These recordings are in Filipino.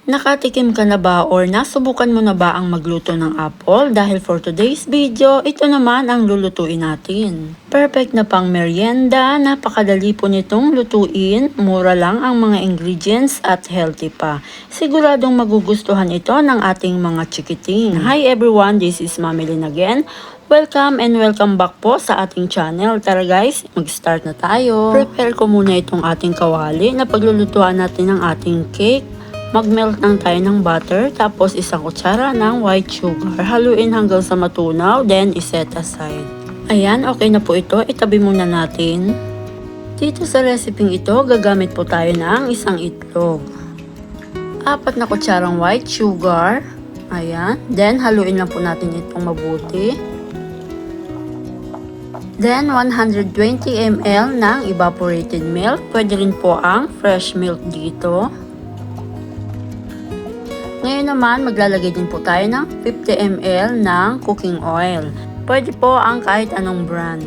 Nakatikim ka na ba or nasubukan mo na ba ang magluto ng apple? Dahil for today's video, ito naman ang lulutuin natin. Perfect na pang merienda, napakadali po nitong lutuin, mura lang ang mga ingredients at healthy pa. Siguradong magugustuhan ito ng ating mga chikiting. Hi everyone, this is Mami Lynn again. Welcome and welcome back po sa ating channel. Tara guys, mag-start na tayo. Prepare ko muna itong ating kawali na paglulutuan natin ng ating cake. Mag-melt lang tayo ng butter, tapos isang kutsara ng white sugar. Haluin hanggang sa matunaw, then iset aside. Ayan, okay na po ito. Itabi muna natin. Dito sa reseping ito, gagamit po tayo ng isang itlog. 4 na kutsarang white sugar. Ayan. Then, haluin lang po natin itong mabuti. Then, 120 ml ng evaporated milk. Pwede rin po ang fresh milk dito. Ngayon naman, maglalagay din po tayo ng 50 ml ng cooking oil. Pwede po ang kahit anong brand.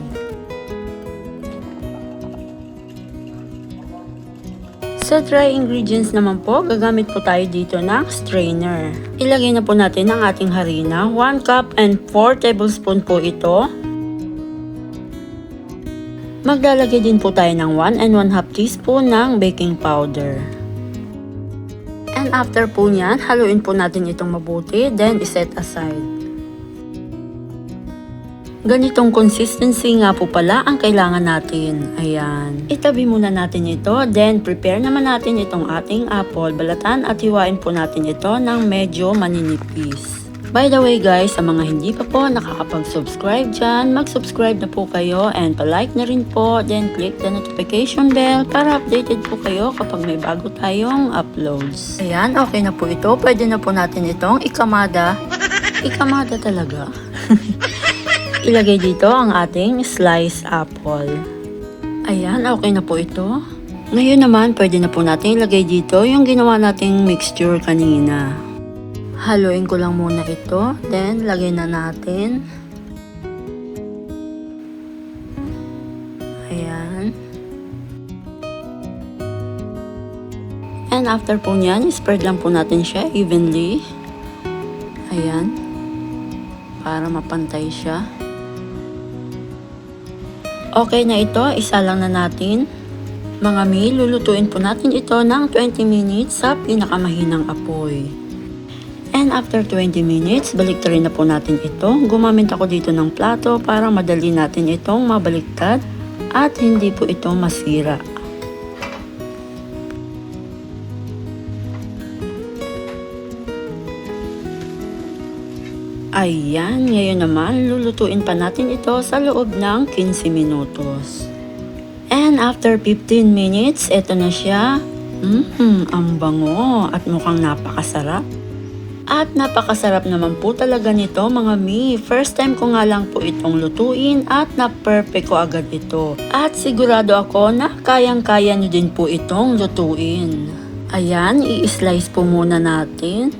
Sa dry ingredients naman po, gagamit po tayo dito ng strainer. Ilagay na po natin ang ating harina. 1 cup and 4 tablespoon po ito. Maglalagay din po tayo ng 1 and 1/2 teaspoon ng baking powder. And after po nyan, haluin po natin itong mabuti, then iset aside. Ganitong consistency nga po pala ang kailangan natin. Ayan. Itabi muna natin ito, then prepare naman natin itong ating apple. Balatan at hiwain po natin ito ng medyo maninipis. By the way guys, sa mga hindi pa po nakakapag-subscribe dyan, mag-subscribe na po kayo and pa-like na rin po, then click the notification bell para updated po kayo kapag may bago tayong uploads. Ayan, okay na po ito. Pwede na po natin itong ikamada. Ikamada talaga. Ilagay dito ang ating sliced apple. Ayan, okay na po ito. Ngayon naman, pwede na po natin ilagay dito yung ginawa nating mixture kanina. Haluin ko lang muna ito, then lagay na natin. Ayan. And after po nyan, spread lang po natin siya evenly. Ayan. Para mapantay siya. Okay na ito, isa lang na natin. Mga mi, lulutuin po natin ito ng 20 minutes sa pinakamahinang apoy. And after 20 minutes, baliktarin na po natin ito. Gumamit ako dito ng plato para madali natin itong mabaliktad at hindi po ito masira. Ayan, ngayon naman lulutuin pa natin ito sa loob ng 15 minutos. And after 15 minutes, ito na siya. Ang bango at mukhang napakasarap. At napakasarap naman po talaga nito mga mi. First time ko nga lang po itong lutuin at na-perfect ko agad ito. At sigurado ako na kayang-kaya nyo din po itong lutuin. Ayan, i-slice po muna natin.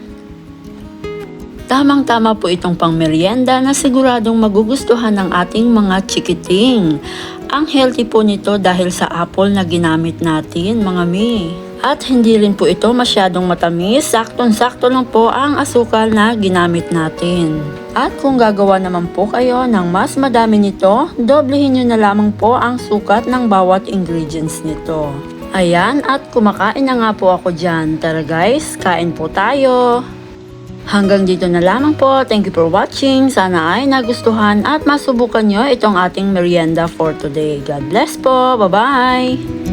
Tamang-tama po itong pang merienda na siguradong magugustuhan ng ating mga chikiting. Ang healthy po nito dahil sa apple na ginamit natin mga mi. At hindi rin po ito masyadong matamis, saktong-sakto lang po ang asukal na ginamit natin. At kung gagawa naman po kayo ng mas madami nito, doblehin nyo na lamang po ang sukat ng bawat ingredients nito. Ayan, at kumakain na nga po ako dyan. Tara guys, kain po tayo! Hanggang dito na lamang po. Thank you for watching. Sana ay nagustuhan at masubukan nyo itong ating merienda for today. God bless po. Bye-bye!